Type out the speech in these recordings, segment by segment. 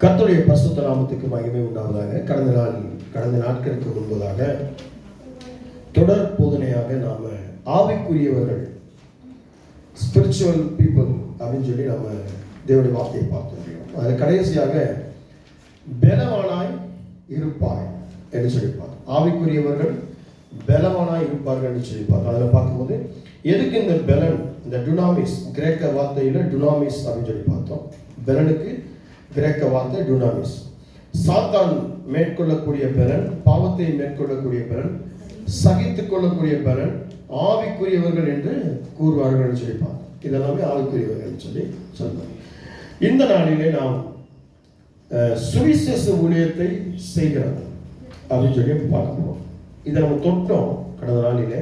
கர்த்தருடைய பரிசுத்த நாமத்துக்கு மகிமை உண்டாவதாக. கடந்த நாட்களுக்கு முன்பதாக தொடர் போதனையாக நாம ஆவிக்குரியவர்கள், ஸ்பிரிச்சுவல் பீப்புள் அப்படின்னு சொல்லி நாம தேவனுடைய வார்த்தையை பார்த்து முடியும். அதில் கடைசியாக பலவானாய் இருப்பாய் என்று சொல்லி பார்த்தோம். ஆவிக்குரியவர்கள் பலவானாய் இருப்பார்கள் என்று சொல்லி பார்த்தோம். அதில் பார்க்கும்போது எதுக்கு இந்த பலன், இந்த டுனாமிஸ், கிரேக்க வார்த்தையில டுனாமிஸ் அப்படின்னு சொல்லி பார்த்தோம். பலனுக்கு கிரேக்க வார்த்தை டுனாமிஸ். சாத்தான் மேற்கொள்ளக்கூடிய பலன், பாவத்தை மேற்கொள்ளக்கூடிய பலன், சகித்துக் கொள்ளக்கூடிய பலன் ஆவிக்குரியவர்கள் என்று கூறுவார்கள் என்று சொல்லி பார்த்தோம். இதெல்லாமே ஆவிக்குரியவர்கள் சொல்லி சொன்னாங்க. இந்த நாளிலே நாம் சுவிசேஷ ஊழியத்தை செய்கிறோம் அப்படின்னு சொல்லி பார்க்கிறோம். இதை நம்ம தொட்டோம் கடந்த நாளிலே.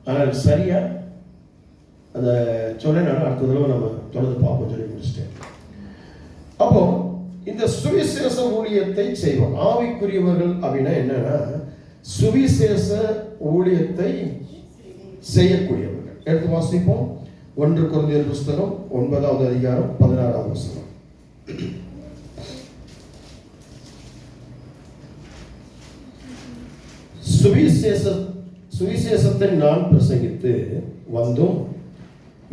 ஆனால் சரியா அந்த சொன்னாலும் அடுத்த தடவை நம்ம தொடர்ந்து பார்ப்போம் சொல்லி முடிச்சிட்டேன். அப்போ இந்த சுவிசேஷ ஊழியத்தை செய்வோம். ஆவிக்குரியவர்கள் அப்படின்னா என்னன்னா சுவிசேஷ ஊழியத்தை செய்யக்கூடியவர்கள். எடுத்து வாசிப்போம். 1 கொரிந்தியர் புஸ்தகம் 9வது அதிகாரம் 16வது வசனம். சுவிசேஷத்தை நான் பிரசங்கித்து வந்தும்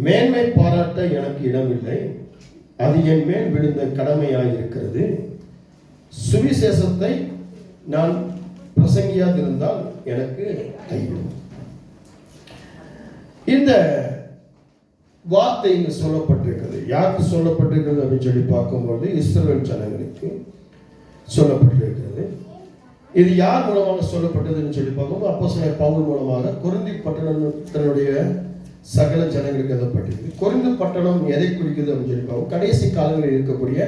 மேன்மை பாராட்ட எனக்கு இடமில்லை, அது என் மேல் விழுந்த கடமையாயிருக்கிறது. சுவிசேஷத்தை நான் பிரசங்கியாதிருந்தால் எனக்கு ஐயோ. இந்த வார்த்தை இங்கு சொல்லப்பட்டிருக்கிறது. யாருக்கு சொல்லப்பட்டிருக்கிறது அப்படின்னு சொல்லி பார்க்கும்போது இஸ்ரவேல் ஜனங்களுக்கு சொல்லப்பட்டிருக்கிறது. இது யார் மூலமாக சொல்லப்பட்டதுன்னு சொல்லி பார்க்கும்போது அப்போஸ்தலர் பவுல் மூலமாக கொரிந்தி பட்டணத்தினுடைய சகல ஜனங்களுக்கு எழுதப்பட்டிருக்கு. கொரிந்து பட்டணம் எதை குறிக்குது அப்படின்னு சொல்லி பார்ப்போம். கடைசி காலங்களில் இருக்கக்கூடிய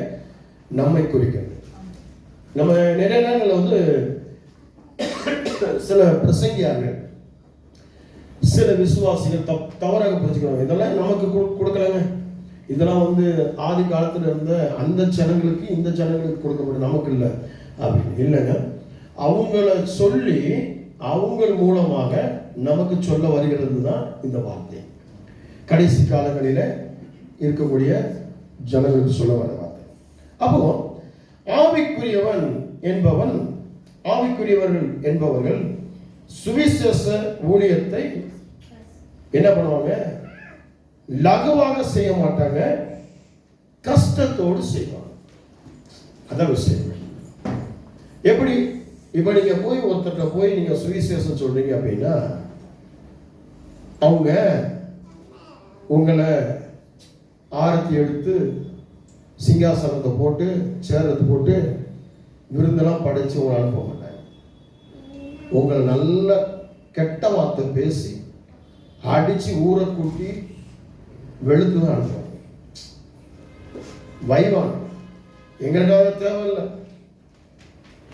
நம்மை குறிக்கிறது. நம்ம நிறைய நேரங்களில் சில பிரசங்கியார்கள், சில விசுவாசிகள் தவறாக புரிஞ்சுக்கிறாங்க. இதெல்லாம் நமக்கு கொடுக்கலாங்க, இதெல்லாம் ஆதி காலத்தில் இருந்த அந்த ஜனங்களுக்கு இந்த ஜனங்களுக்கு கொடுக்கப்பட்ட, நமக்கு இல்லை அப்படின்னு இல்லைங்க. அவங்கள சொல்லி அவங்க மூலமாக நமக்கு சொல்ல வருகிறது தான் இந்த வார்த்தை. கடைசி காலங்களில் இருக்கக்கூடிய ஜனங்களுக்கு சொல்ல வர வார்த்தை. அப்போ ஆவிக்குரியவன் என்பவன், ஆவிக்குரியவர்கள் என்பவர்கள் சுவிசேஷ ஊழியத்தை என்ன பண்ணுவாங்க? லகுவாக செய்ய மாட்டாங்க, கஷ்டத்தோடு செய்வாங்க. அதான் விஷயம். எப்படி இப்ப நீங்க போய் ஒருத்தட்ட போய் நீங்க சுவிசேஷம் சொல்றீங்க அப்படின்னா அவங்க உங்களை ஆரத்தி எடுத்து சிங்காசனத்தை போட்டு சேரத்தை போட்டு விருந்தெல்லாம் படைச்சு உங்களை அனுப்ப மாட்டாங்க. உங்களை நல்ல கெட்ட வார்த்தை பேசி அடிச்சு ஊரை கூட்டி வெளுத்து தான் அனுப்புவாங்க. வைவாங்க, எங்களுக்காக தேவையில்லை,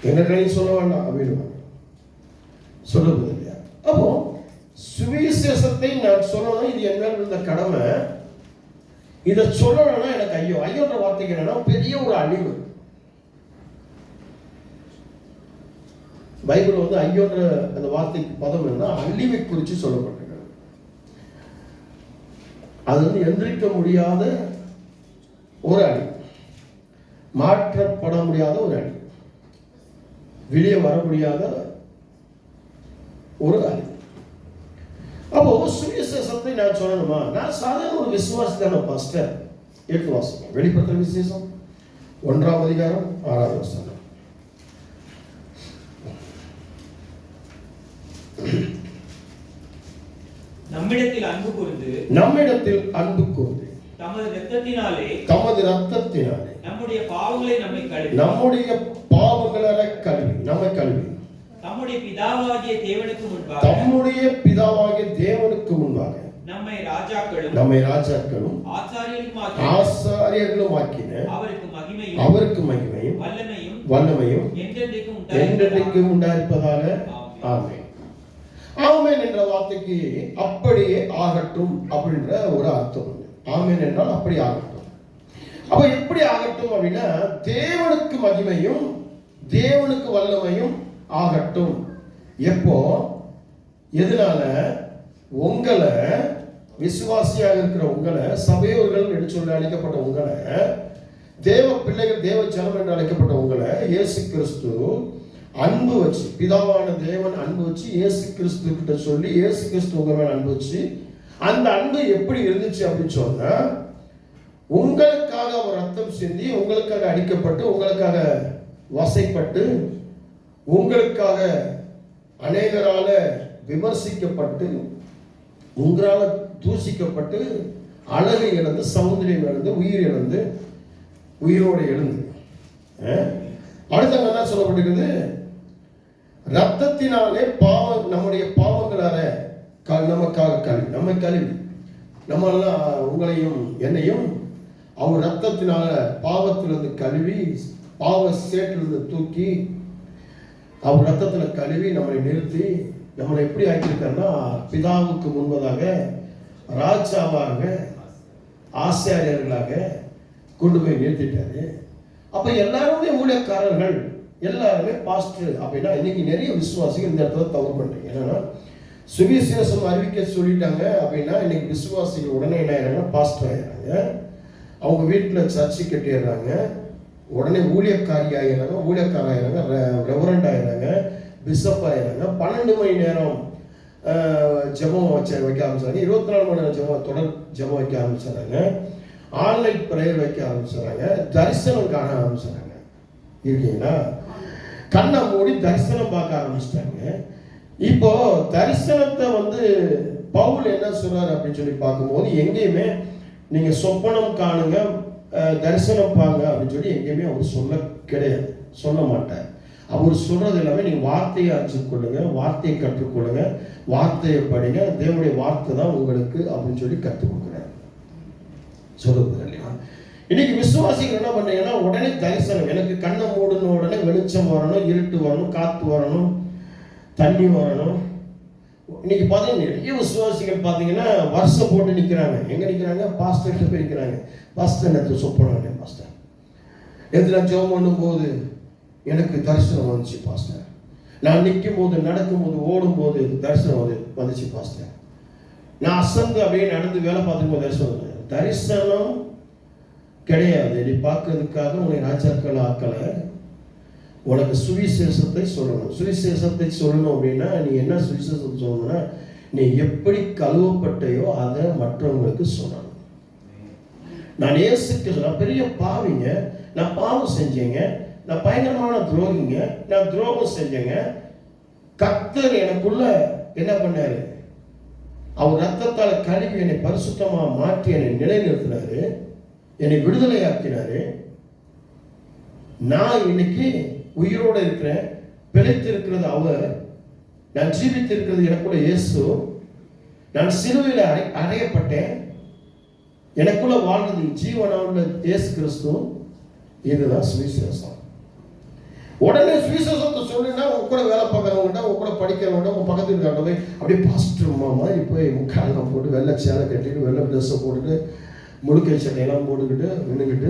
எங்களுக்கு சொல்ல வேண்டாம் அப்படின்னு சொல்லுவது இல்லையா? அப்போ சுவிசேஷத்தை நான் சொல்லணும், இது என்ன இந்த கடமை. இதை சொல்லணும்னா எனக்கு ஐயோ. ஐயோன்ற வார்த்தைக்கு என்னன்னா பெரிய ஒரு அழிவு. பைபிள் ஐயோன்ற அந்த வார்த்தைக்கு பதம் என்ன, அழிவை குறித்து சொல்லப்பட்டிருக்கிறது. அது எந்திரிக்க முடியாத ஒரு அழிவு, மாற்றப்பட முடியாத ஒரு அழிவு, வெளியே வர முடியாத ஒரு அழிவு. அப்போ சுவிசேஷத்தை நான் சொல்லணுமா? நான் சாதாரண ஒரு விசுவாசி தானே பாஸ்டர். எடுத்து வாசிங்க. வெளிப்படுத்தல் விசேஷம் 1வது அதிகாரம் 6வது வசனம். நம்மிடத்தில் அன்பு கூர்ந்து தமது இரத்தத்தினாலே நம்முடைய பாவங்களை நம்மை கழுவி தம்முடைய பிதாவாகிய தேவனுக்கு முன்பாக நம்மை ராஜாக்களும் ஆசாரியர்களும் ஆக்கின அவருக்கு மகிமையும் வல்லமையும் என்றென்றைக்கும் உண்டாயிருப்பதாக. ஆமென். ஆமென் என்ற வார்த்தைக்கு அப்படியே ஆகட்டும் அப்படின்ற ஒரு அர்த்தம். ஆமென் என்றால் அப்படி ஆகட்டும். அப்ப எப்படி ஆகட்டும் அப்படின்னா தேவனுக்கு மகிமையும் தேவனுக்கு வல்லமையும் ஆகட்டும். எப்போ? எதனால? உங்களை, விசுவாசியாக இருக்கிற உங்களை, சபையோர்கள் என்று சொல்லி அழைக்கப்பட்ட உங்களை தேவ பிள்ளைகள், தேவ ஜனம் என்று அழைக்கப்பட்ட உங்களை இயேசு கிறிஸ்து அன்பு வச்சு, பிதாவான தேவன் அன்பு வச்சு இயேசு கிறிஸ்து கிட்ட சொல்லி இயேசு கிறிஸ்து உங்க மேல அன்பு வச்சு, அந்த அன்பு எப்படி இருந்துச்சு அப்படின்னு சொன்னா, உங்களுக்காக அவர் ரத்தம் சிந்தி, உங்களுக்காக அடிக்கப்பட்டு, உங்களுக்காக வசைப்பட்டு, உங்களுக்காக அநேகரால விமர்சிக்கப்பட்டு, உங்களால தூசிக்கப்பட்டு, அழகை இழந்து, சௌந்தரியம் இழந்து, உயிர் இழந்து, உயிரோடு எழுந்து, அடுத்தவங்க என்ன சொல்லப்பட்டிருக்குது, ரத்தத்தினாலே பாவம், நம்முடைய பாவங்களால நமக்காக கழுவி, நம்மை கழுவி, நம்மெல்லாம் உங்களையும் என்னையும் அவர் ரத்தத்தினால பாவத்திலிருந்து கழுவி, பாவ சேற்றிலிருந்து தூக்கி, அவர் ரத்தத்துல கழுவி நம்மளை நிறுத்தி, நம்மளை எப்படி ஆக்கியிருக்காருன்னா, பிதாவுக்கு முன்பதாக ராஜாவாக, ஆசாரியர்களாக கொண்டு போய் நிறுத்திட்டாரு. அப்ப எல்லாருமே ஊழியக்காரர்கள், எல்லாருமே பாஸ்டர் அப்படின்னா, இன்னைக்கு நிறைய விசுவாசிகள் இந்த இடத்துல தவறு பண்றீங்க. என்னன்னா, சுவிசேஷம் அறிவிக்க சொல்லிட்டாங்க அப்படின்னா, இன்னைக்கு விசுவாசிகள் உடனே என்ன ஆயிடுறாங்க, பாஸ்டர் ஆயிடுறாங்க. அவங்க வீட்டில் சர்ச்சை கட்டிடுறாங்க, உடனே ஊழியக்காரி ஆயிடுறாங்க, ஊழியக்கார ஆயிடுறாங்க, ரெவரண்ட் ஆயிடுறாங்க, பிஷப் ஆயிடுறாங்க. 12 மணி நேரம் ஜெபம் வைக்க ஆரம்பிச்சாங்க, 24 மணி நேரம் தொடர் ஜெபம் வைக்க ஆரம்பிச்சாங்க, ஆன்லைன் பிரேயர் வைக்க ஆரம்பிச்சாங்க, தரிசனம் காண ஆரம்பிச்சாங்க. இருக்கீங்களா? கண்ணை மூடி தரிசனம் பார்க்க ஆரம்பிச்சிட்டாங்க. இப்போ தரிசனத்தை பவுல் என்ன சொல்றாரு அப்படின்னு சொல்லி பார்க்கும்போது, எங்கேயுமே நீங்க சொப்பனம் காணுங்க, தரிசனம் பாங்க அப்படின்னு சொல்லி எங்கேயுமே அவர் சொல்ல கிடையாது, சொல்ல மாட்டார். அவர் சொல்றது எல்லாமே நீங்க வார்த்தையை அறிஞ்சுக்கொள்ளுங்க, வார்த்தையை கற்றுக்கொள்ளுங்க, வார்த்தையை படிங்க, தேவனுடைய வார்த்தை தான் உங்களுக்கு அப்படின்னு சொல்லி கற்றுக் கொடுக்குறாரு. சொல்லுங்க இல்லையா? இன்னைக்கு விசுவாசிகள் என்ன பண்ணீங்கன்னா, உடனே தரிசனம், எனக்கு கண்ணை மூடுன உடனே வெளிச்சம் வரணும், இருட்டு வரணும், காத்து வரணும், தண்ணி வரணும். இன்னைக்கு பார்த்தீங்கன்னா நிறைய விசுவாசிகள் பார்த்தீங்கன்னா வருஷம் போட்டு நிற்கிறாங்க. எங்கே நிற்கிறாங்க? பாஸ்டர்கிட்ட போய் நிற்கிறாங்க. பாஸ்டர் நேற்று சொப்பனாங்க, பாஸ்டர் நேற்று நான் ஜெபம் பண்ணும்போது எனக்கு தரிசனம் வந்துச்சு பாஸ்டர், நான் நிற்கும் போது, நடக்கும் போது, ஓடும் போது தரிசனம் வந்துச்சு பாஸ்டர், நான் அசந்து அப்படியே நடந்து வேலை பார்த்துக்கும் போது தரிசனம். தரிசனம் கிடையாது. நீ பார்க்கறதுக்காக உன்னை ராஜாக்கள் ஆக்கலை, உனக்கு சுவிசேஷத்தை சொல்லணும். சுவிசேஷத்தை சொல்லணும் அப்படின்னா நீ என்ன சுவிசேஷத்தை சொல்லணும்னா, நீ எப்படி கழுவப்பட்டையோ அதை மற்றவங்களுக்கு சொல்லணும். நான் இயேசுக்கு நான் பெரிய பாவிங்க, நான் பாவம் செஞ்சேங்க, நான் பயங்கரமான துரோகிங்க, நான் துரோகம் செஞ்சேங்க, கர்த்தர் எனக்குள்ள என்ன பண்ணாரு, அவர் ரத்தத்தால் கழுவி என்னை பரிசுத்தமா மாற்றி என்னை நிலைநிறுத்தினாரு, என்னை விடுதலையாக்கினாரு. நான் இன்னைக்கு உயிரோடு இருக்கிறேன், பிழைத்திருக்கிறது அவர், நான் ஜீவித்திருக்கிறது எனக்குள்ள இயேசு, நான் சிலுவையில் அறையப்பட்டேன், எனக்குள்ள வாழ்றது ஜீவனான இயேசு கிறிஸ்து. இதுதான் சுவிசேஷம். உடனே சுவிசேஷத்தை சொல்லுன்னா உங்க கூட வேலை பார்க்கறவங்கள்ட்ட, உங்க கூட படிக்கிறவங்க, உங்க பக்கத்தில் இருக்கிறவங்க அப்படியே பாஸ்டர் மாதிரி போய் முக்காலம் போட்டு, வெள்ளை சேலை கட்டிட்டு, வெள்ளை ட்ரெஸ்ஸை போட்டுட்டு, முழுக்கை சட்டையெல்லாம் போட்டுக்கிட்டு நின்றுக்கிட்டு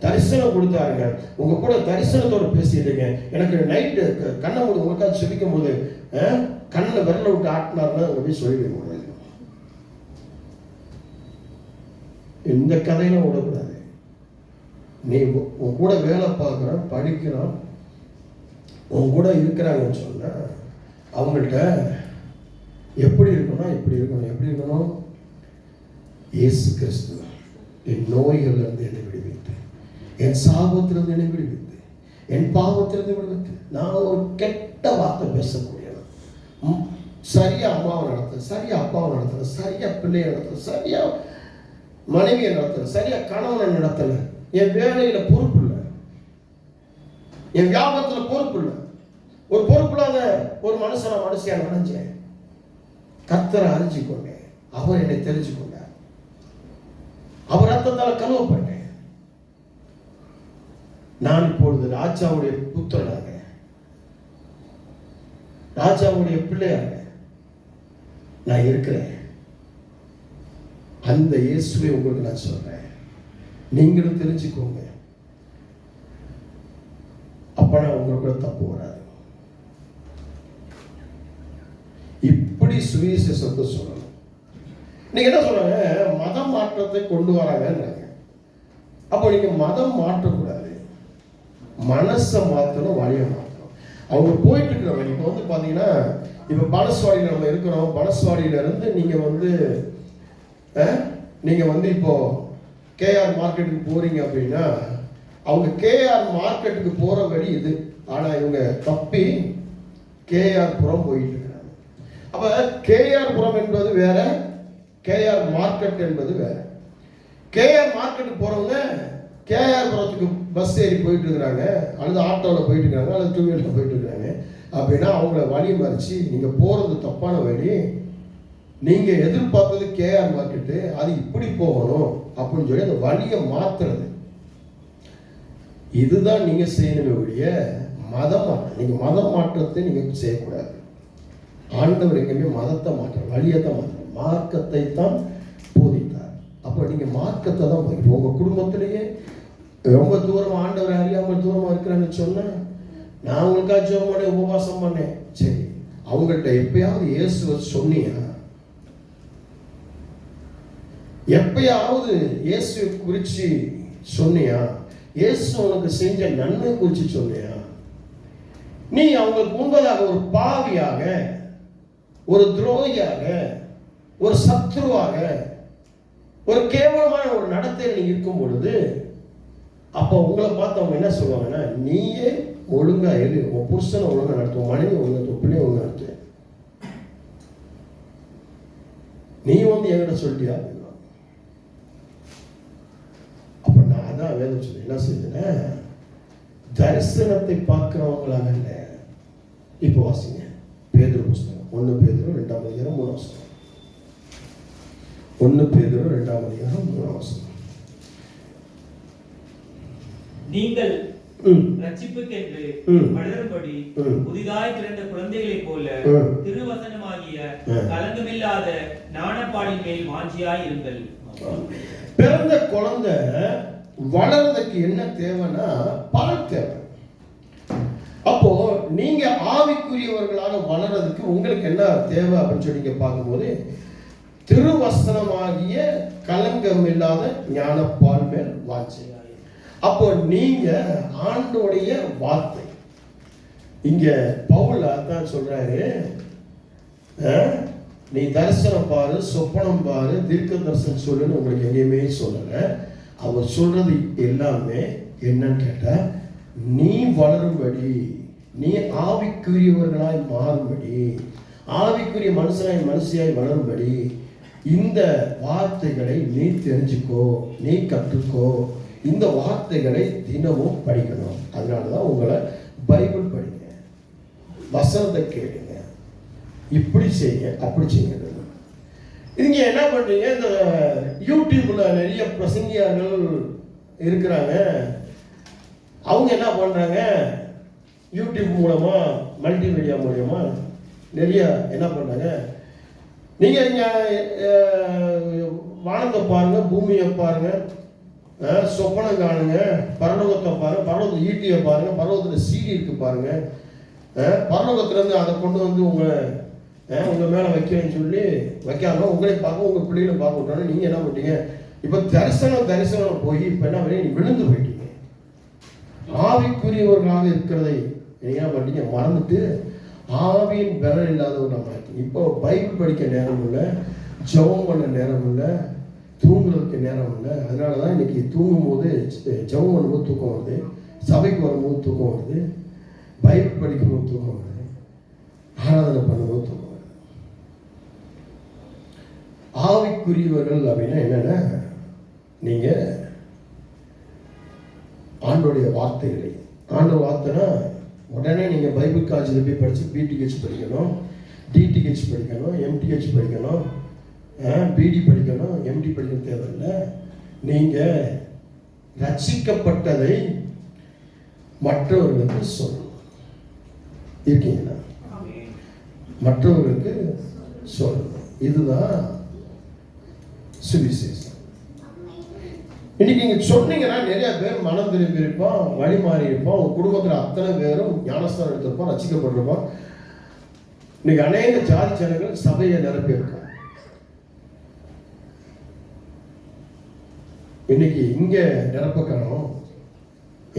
தரிசனம் கொடுத்தாருங்க. உங்க கூட தரிசனத்தோடு பேசிட்டுங்க. எனக்கு நைட்டு கண்ணை மூடி உங்களுக்காக செபிக்கும் போது கண்ணில் விரல விட்டு ஆட்டினாருன்னா அங்கே போய் சொல்லிடுங்க. இந்த கதையெல்லாம் விடக்கூடாது. நீ உன் கூட வேலை பார்க்குறான், படிக்கிறான், உன் கூட இருக்கிறாங்கன்னு சொன்னா அவங்கள்ட்ட எப்படி இருக்கணும், எப்படி இருக்கணும், எப்படி இருக்கணும்? இயேசு கிறிஸ்து என் நோய்களிலிருந்து என்னை விடுவித்து, என் சாபத்திலிருந்து என்னை விடுவித்து, என் பாவத்திலிருந்து விடுவித்து, நான் ஒரு கெட்ட வார்த்தை பேசக்கூடியவன், சரியா அம்மாவை நடத்துறேன், சரியா அப்பாவை நடத்துறேன், சரியா பிள்ளையை நடத்துறேன், சரியா மனைவியை நடத்துறேன், சரியா கணவனை நடத்தலை, என் வேலையில பொறுப்பு இல்லை, என் வியாபாரத்தில் பொறுப்பு இல்லை, ஒரு பொறுப்பில்லாத ஒரு மனுஷியா நினைச்சேன். கர்த்தரை அறிஞ்சு கொண்டேன், அவர் என்னை தெரிஞ்சு கொண்டார், அவர் ரத்தத்தால் கழுவப்பட்டேன். நான் இப்பொழுது ராஜாவுடைய புத்திரனாக, ராஜாவுடைய பிள்ளையாக நான் இருக்கிறேன். அந்த இயேசுவை உங்களுக்கு நான் சொல்றேன், நீங்களும் தெரிஞ்சுக்கோங்க. அப்பனா உங்களுக்கு தப்பு வராது. இப்படி சுவிசேஷத்தை சொல்லணும். நீங்க என்ன சொல்றாங்க, மத மாற்றத்தை கொண்டு வராங்கன்றாங்க. அப்போ நீங்க மதம் மாற்றக்கூடாது, மனசை மாற்றணும், வழியை மாற்றணும். அவங்க போயிட்டு இருக்கிறவங்க இப்போ வந்து பார்த்தீங்கன்னா, இப்போ பனஸ்வாடியில் நம்ம இருக்கிறோம். பனஸ்வாடியில இருந்து நீங்க வந்து இப்போ கேஆர் மார்க்கெட்டுக்கு போறீங்க அப்படின்னா, அவங்க கேஆர் மார்க்கெட்டுக்கு போற வழி இது. ஆனா இவங்க தப்பி கேஆர் புறம் போயிட்டு இருக்கிறாங்க. அப்ப கேஆர் புறம் என்பது வேற, கேஆர் மார்க்கெட் என்பது வேற. கேஆர் மார்க்கெட்டுக்கு போறவங்க கேஆர் புறத்துக்கு பஸ் ஏறி போயிட்டு இருக்கிறாங்க, அல்லது ஆட்டோவில் போயிட்டு இருக்காங்க, அல்லது டூ வீலரில் போயிட்டு இருக்காங்க அப்படின்னா அவங்கள வழி மறிச்சு நீங்க போறது தப்பான வழி, நீங்க எதிர்பார்த்தது கேஆர் மார்க்கெட்டு, அது இப்படி போகணும் அப்படின்னு சொல்லி அந்த வழியை மாத்துறது. இதுதான் நீங்க செய்யணுமே ஒழிய மதம் மாற்றம். நீங்க மதம் மாற்றத்தை நீங்க செய்யக்கூடாது. ஆண்டவர் எங்கேயுமே மதத்தை மாற்ற, வழியை தான் மாற்ற, மார்க்கத்தை தான் போதித்தார். அப்போ நீங்க மார்க்கத்தை தான் போதிக்கணும். உங்க குடும்பத்திலேயே ரொம்ப தூரம் ஆண்டவர் அறியாமல் தூரமா இருக்கிறான்னு சொன்னா, நான் உங்களுக்காக ஜெபம் பண்ணேன், உபவாசம் பண்ணேன், சரி, அவங்கள்ட்ட எப்பயாவது இயேசுவை சொன்னியா? எப்பயாவது இயேசுவை குறிச்சு சொன்னியா? இயேசு உனக்கு செஞ்ச நன்மை குறிச்சு சொன்னியா? நீ அவங்களுக்கு முன்பதாக ஒரு பாவியாக, ஒரு துரோகியாக, ஒரு சத்ருவாக, ஒரு கேவலமான ஒரு நடத்தையில் நீங்க இருக்கும் பொழுது, அப்போ உங்களை பார்த்து அவங்க என்ன சொல்லுவாங்கன்னா, நீயே ஒழுங்கா எது, உன் புருஷனை ஒழுங்கா நடத்துவோம், மனைவி ஒழுங்கா நடத்துவோம், பிள்ளைய ஒழுங்கா நடத்து, நீ வந்து என்கிட்ட சொல்லிட்டியா? அப்ப நான் அதான் வேதம் சொல்லி என்ன செய்தேன், தரிசனத்தை பார்க்கிறவங்களாக இல்லை. இப்போ வாசிங்க பேதுரு புஸ்தகம் 1 பேதுரு 2ஆம் அதிகாரம் 3ஆம் வசனம். 1 பேதுரு 2ஆம் அதிகாரம் 3ஆம் வசனம். நீங்கள் ரட்சிப்புக்கென்று வளரும்படி புதிதாய் பிறந்த குழந்தைகளைப் போல திருவசனமாகிய கலங்கமில்லாத ஞானப்பாலின் மேல் வாஞ்சியாய் இருங்கள். பிறந்த குழந்தை வளர்றதுக்கு என்ன தேவைன்னா பால் தேவை. அப்போ நீங்க ஆவிக்குரியவர்களாக வளர்றதுக்கு உங்களுக்கு என்ன தேவை அப்படின்னு சொல்லி நீங்க பார்க்கும்போது, திருவசனமாகிய கலங்கம் இல்லாத ஞானப்பால் மேல் வாஞ்சி. அப்போ நீங்க ஆண்டோடைய வார்த்தை, இங்க பவுல் அதான் சொல்றாரு, நீ தரிசனம் பாரு, சொப்பனம் பாரு, தீர்க்க தரிசனம் சொல்லுன்னு உங்களுக்கு எங்கேயுமே சொல்லல. அவர் சொல்றது எல்லாமே என்னன்னு கேட்டா, நீ வளரும்படி, நீ ஆவிக்குரியவர்களாய் மாறும்படி, ஆவிக்குரிய மனுஷியாய் வளரும்படி இந்த வார்த்தைகளை நீ தெரிஞ்சுக்கோ, நீ கற்றுக்கோ, இந்த வார்த்தைகளை தினமும் படிக்கணும். அதனாலதான் உங்களை பைபிள் படிங்க, வசனத்தை கேளுங்க, இப்படி செய்யுங்க, அப்படி செய்யுங்க. இங்க என்ன பண்றீங்க, இந்த யூடியூப்ல நிறைய பிரசங்கியார்கள் இருக்கிறாங்க. அவங்க என்ன பண்றாங்க, யூடியூப் மூலமா, மல்டிமீடியா மூலமா நிறைய என்ன பண்றாங்க, நீங்க இங்க வானத்தை பாருங்க, பூமியை பாருங்க, சொப்பனம் காணுங்க, பரலோகத்தை பாருங்க, பரலோகத்தை ஈட்டியை பாருங்க, பரலோகத்துல சீடி இருக்கு பாருங்க, பரலோகத்துல இருந்து அதை கொண்டு வந்து உங்க மேல வைக்கிறேன்னு சொல்லி வைக்காம உங்களை பார்க்க, உங்க பிள்ளைகளை பார்க்க விட்டாலும் நீங்க என்ன பண்ணீங்க, இப்ப தரிசனம் போய் இப்ப என்ன பண்ணி விழுந்து போயிட்டீங்க. ஆவிக்குரியவர்களாக இருக்கிறதை நீங்க என்ன பண்ணீங்க, மறந்துட்டு ஆவியின் பெறல் இல்லாதவங்க. இப்போ பைபிள் படிக்க நேரம் இல்லை, ஜெபம் பண்ண நேரம் இல்லை, தூங்குறதுக்கு நேரம் இல்லை. அதனாலதான் இன்னைக்கு தூங்கும் போது, ஜெபம் பண்ணும்போது தூக்கம் வருது, சபைக்கு வரும்போது தூக்கம் வருது, பைபிள் படிக்கும்போது தூக்கம் வருது, ஆராதனை பண்ணும்போது தூக்கம் வருது. ஆவிக்குரியவர்கள் அப்படின்னா என்னன்னா, நீங்க ஆண்டோடைய வார்த்தைகளை, ஆண்டோட வார்த்தைனா உடனே நீங்க பைபிள் காலேஜில் போய் படிச்சு பிடிஹெச் படிக்கணும், டிடிஹெச் படிக்கணும், எம்டிஹெச் படிக்கணும், பிடி படிக்கணும், எம்டி படிக்க தேவையில்லை. நீங்க ரட்சிக்கப்பட்டதை மற்றவர்களுக்கு சொல்லணும். இருக்கீங்களா? மற்றவர்களுக்கு சொல்லணும். இதுதான் சுவிசேஷம். இன்னைக்கு நீங்க சொன்னீங்கன்னா நிறைய பேர் மனம் திரும்பி இருப்பான், வழி மாறி இருப்பான், உங்க குடும்பத்துல அத்தனை பேரும் ஞானஸ்தானம் எடுத்திருப்பான், ரசிக்கப்பட்டிருப்பான். இன்னைக்கு அநேக ஜாதி ஜனங்கள் சபையை நிரப்பி இருக்காங்க. இன்னைக்கு இங்க நிரப்ப காணோம்.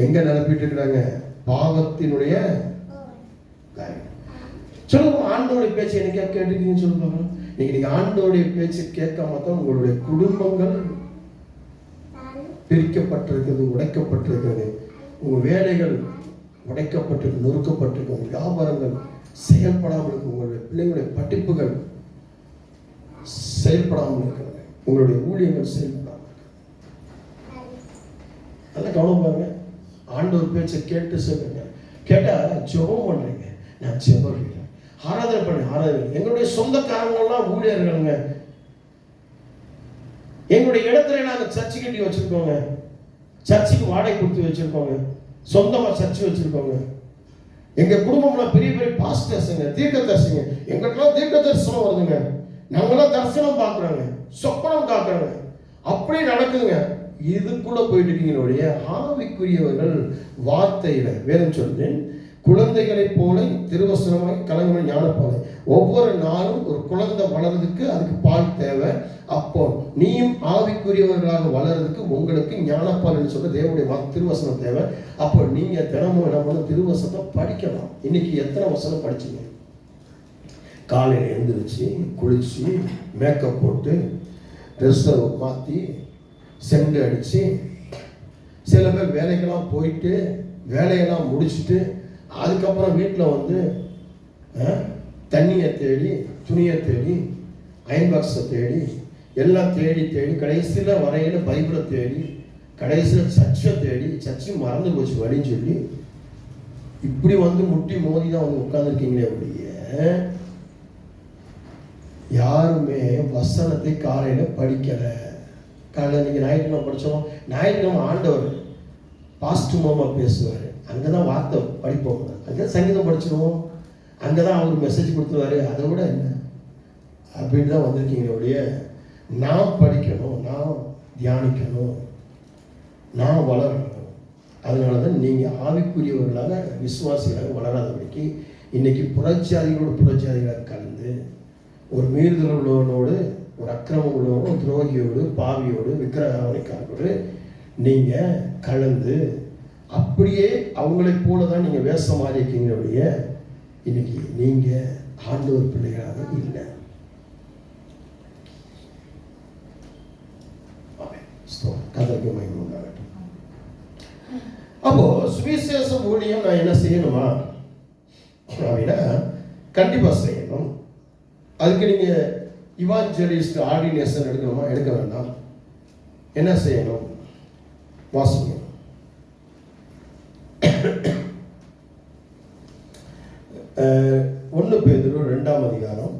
எங்க நிரப்பிட்டு இருக்கிறாங்க? பாவத்தினுடைய காரியம். சொல்லுங்க, ஆண்டோடைய பேச்சு என்னைக்கா கேட்டுக்கீங்கன்னு சொல்லுவாங்க. நீங்க ஆண்டோடைய பேச்சு கேட்காம தான் உங்களுடைய குடும்பங்கள் பிரிக்கப்பட்டிருக்கிறது, உடைக்கப்பட்டிருக்கிறது. உங்க வேலைகள் உடைக்கப்பட்டிருக்கு, நொறுக்கப்பட்டிருக்கு. உங்க வியாபாரங்கள் செயல்படாமல் இருக்கு. உங்களுடைய பிள்ளைங்களுடைய படிப்புகள் செயல்படாமல் இருக்கிறது. உங்களுடைய ஊழியங்கள் செயல்படாமல் இருக்கிறது. நல்லா கவனம் பாருங்க. ஆண்டவர் பேச்சை கேட்டு சொல்லுங்க. கேட்டா ஜெபம் பண்றீங்க, நான் ஜெபம் ஆராதனை பண்ணி ஆராதனை. எங்களுடைய சொந்தக்காரங்கெல்லாம் ஊழியர்களுங்க. எங்களுடைய இடத்துல நாங்கள் சர்ச்சை கட்டி வச்சிருக்கோங்க, சர்ச்சுக்கு வாடகை கொடுத்து வச்சிருக்கோங்க, சொந்தமா சர்ச்சு வச்சிருக்கோங்க. எங்க குடும்பம்லாம் பெரிய பெரிய பாஸ்டர்ஸுங்க, தீர்க்கதரிசிங்க. எங்களுக்கெல்லாம் தீர்க்க தரிசனம் வருதுங்க. நாங்களாம் தரிசனம் பார்க்குறோங்க, சொப்பனம் காக்குறாங்க. அப்படி நடக்குதுங்க. இதுக்குள்ள போயிட்டு இருக்கீங்களுடைய ஆவிக்குரியவர்கள் வார்த்தையில வேதம் சொல்றேன், குழந்தைகளை போல திருவசனமாய் கலங்கின ஞானப்பாலை. ஒவ்வொரு நாளும் ஒரு குழந்தை வளர்றதுக்கு அதுக்கு பால் தேவை. அப்போ நீயும் ஆவிக்குரியவர்களாக வளர்றதுக்கு உங்களுக்கு ஞானப்பால் சொல்ற தேவனுடைய திருவசனம் தேவை. அப்போ நீங்க தினமும் என்ன பண்ண, திருவசனத்தை படிக்கலாம். இன்னைக்கு எத்தனை வசனம் படிச்சீங்க? காலையில் எழுந்திரிச்சு குளிச்சு மேக்கப் போட்டு ட்ரெஸ்ஸை மாற்றி செண்டு அடித்து, சில பேர் வேலைக்கெல்லாம் போயிட்டு வேலையெல்லாம் முடிச்சுட்டு அதுக்கப்புறம் வீட்டில் வந்து தண்ணியை தேடி, துணியை தேடி, அயன் பாக்ஸை தேடி, எல்லாம் தேடி தேடி கடைசியில் வரையில் பைபிளை தேடி, கடைசியில் சர்ச்சை தேடி, சர்ச்சை மறந்து போச்சு வழின்னு சொல்லி இப்படி வந்து முட்டி மோதி தான் வந்து உட்காந்துருக்கீங்களே அப்படியே. யாருமே வசனத்தை காலையில் படிக்கலை. காலையில் நீங்கள் ஞாயிற்றுக்கிழமை படித்தோம். ஞாயிற்றுக்கிழமை ஆண்டவர் பாஸ்ட் மூலமாக பேசுவார். அங்கே தான் வார்த்தை படிப்போம், அங்கே சங்கீதம் படிச்சிடுவோம், அங்கே தான் அவர் மெசேஜ் கொடுத்துருவாரு. அதை விட என்ன அப்படின்னு தான் வந்திருக்கீங்க ஒழிய நான் படிக்கணும், நான் தியானிக்கணும், நான் வளரணும். அதனால தான் நீங்கள் ஆவிக்குரியவர்களாக விசுவாசிகளாக வளராதபடிக்கு இன்னைக்கு புறஜாதிகளாக கலந்து ஒரு மீறுதல் உள்ளவனோடு, ஒரு அக்கிரமம் உள்ளவனோடு, துரோகியோடு, பாவியோடு, விக்கிரகாரனைக்காரோடு நீங்கள் கலந்து அப்படியே அவங்களைப் போல தான் நீங்கள் வேஷம் மாறி இருக்கீங்களுடைய இன்னைக்கு நீங்கள் ஆண்டவர் பிள்ளைகளாக இல்லை. கதைக்கு மகிமை உண்டாகட்டும். அப்போ சுவிசேஷ ஊழியம் நான் என்ன செய்யணுமா அப்படின்னா கண்டிப்பா செய்யணும். அதுக்கு நீங்க இவாஞ்சலிஸ்ட் ஆர்டினேஷன் எடுக்கணுமா? எடுக்க வேண்டாம். என்ன செய்யணும்? வாசிங்க. 1 பேதுரு 2ஆம் அதிகாரம்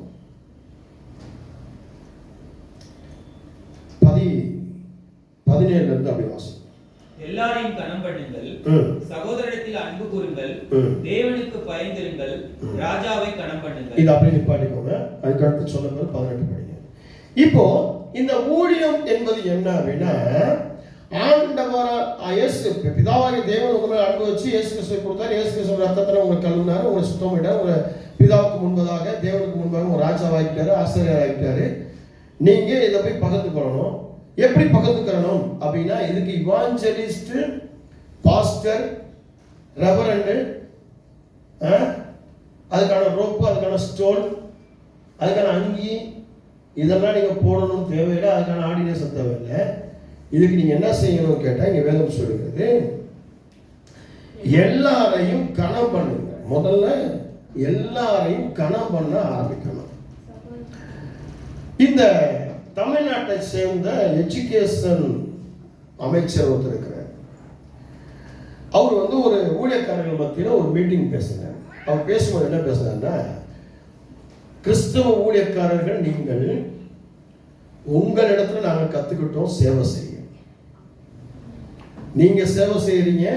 17 இருந்து அப்படி வாசிங்க. எல்லாரையும் கனம் பண்ணுங்கள், சகோதரத்தில் அன்பு கூறுங்கள், தேவனுக்கு பயந்திருங்கள், ராஜாவை கனம் பண்ணுங்கள். இது அப்படி நிப்பாட்டிக்கோங்க. அதுக்கு அடுத்து சொல்லுங்க 18 படிங்க. இப்போ இந்த ஊழியம் என்பது என்ன அப்படின்னா, ஆண்டவராகிய இயேசு பிதாவாகிய தேவன் உங்க மேல அன்பு வச்சு இயேசு கிறிஸ்துவை கொடுத்தார். இயேசு கிறிஸ்துவின் ரத்தத்துல உங்களை கழுவினார், உங்களை சுத்தம் பண்ணிட்டார். உங்களை பிதாவுக்கு முன்பதாக தேவனுக்கு முன்பாக ஒரு ராஜாவாகிட்டாரு, ஆசிரியர் ஆகிட்டாரு. நீங்க இதை போய் பகிர்ந்து கொள்ளணும். எப்படி பகிர்ந்துக்கிறணும் அப்படின்னா, இதுக்கு இவாஞ்சலிஸ்ட், பாஸ்டர், ரெவரண்ட், அதுக்கான ரோப்பு, அதுக்கான ஸ்டோல், அதுக்கான அங்கி, இதெல்லாம் நீங்க போடணும் தேவையில்லை. அதுக்கான ஆர்டினேஷன் தேவையில்லை. இதுக்கு நீங்க என்ன செய்யணும் கேட்டா, இங்க வேதம் சொல்லுகிறது, எல்லாரையும் கனம் பண்ணுங்க. முதல்ல எல்லாரையும் கனம் பண்ண ஆரம்பிக்கணும். இந்த தமிழ்நாட்டை சேர்ந்த எஜுகேஷன் அமைச்சர் ஒருத்தர் இருக்கிறார். அவர் வந்து ஒரு ஊழியக்காரர்கள் மத்தியில் ஒரு மீட்டிங் பேசினார். அவர் பேசும்போது என்ன பேசினார்னா, கிறிஸ்தவ ஊழியக்காரர்கள் நீங்கள் உங்களிடத்துல நாங்கள் கத்துக்கிட்டோம் சேவை செய்ய. நீங்க சேவை செய்யறீங்க,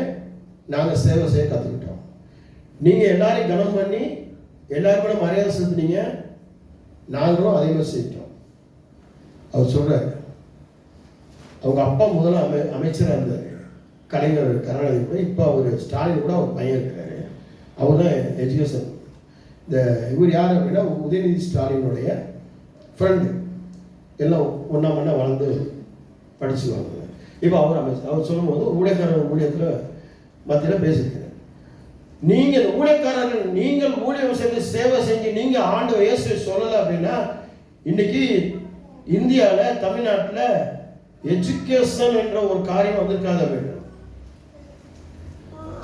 நாங்க சேவை செய்ய கத்துக்கிட்டோம். நீங்க எல்லாரையும் கனம் பண்ணி எல்லாருமே மரியாதை செலுத்துனீங்க, நாங்களும் அதே மாதிரி செய்யிட்டோம். அவர் சொல்றாரு, அவங்க அப்பா முதல்ல அமைச்சராக இருந்தார், கலைஞர் கருணாநிதி கூட. இப்போ அவர் ஸ்டாலின் கூட அவர் பையன் இருக்கிறாரு. அவர் தான் எஜுகேஷன். இந்த இவர் யார் அப்படின்னா, உதயநிதி ஸ்டாலினுடைய ஃப்ரெண்டு. எல்லாம் ஒன்றா வளர்ந்து படிச்சு வாங்க. இப்போ அவர் சொல்லும்போது ஊழியத்தில் மத்தியில் பேசியிருக்கிறார். நீங்கள் ஊழியக்காரர்கள், நீங்கள் ஊழியம் செய்து சேவை செஞ்சு நீங்கள் ஆண்டவர் இயேசுவை சொல்லலை அப்படின்னா, இன்னைக்கு இந்தியாவில் தமிழ்நாட்டில் எஜுகேஷன் என்ற ஒரு காரியம் வந்திருக்காத வேண்டும்.